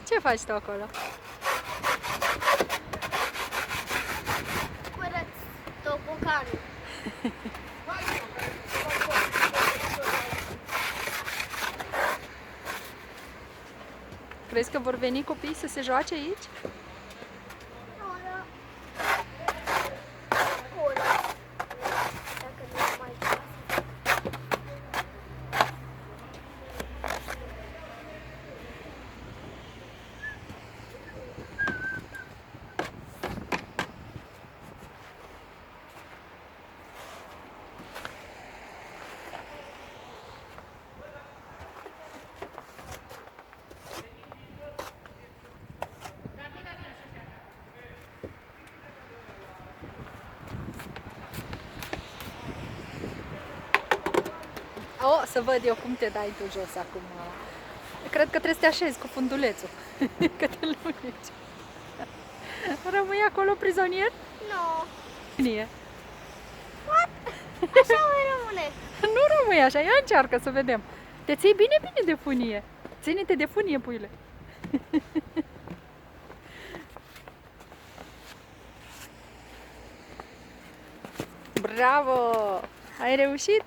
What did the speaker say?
Ce faci tu acolo? Curăț toboganul. Crezi că vor veni copiii să se joace aici? Dacă nu mai pasă. O, să văd eu cum te dai tu jos acum. Cred că trebuie să te așezi cu fundulețul. Că te lungi. Rămâi acolo prizonier? Nu. Bine. What? Așa mai rămâne. Nu rămâi așa, ia încearcă să vedem. Te ții bine, bine de funie. Ține-te de funie, puiule. Bravo! Ai reușit?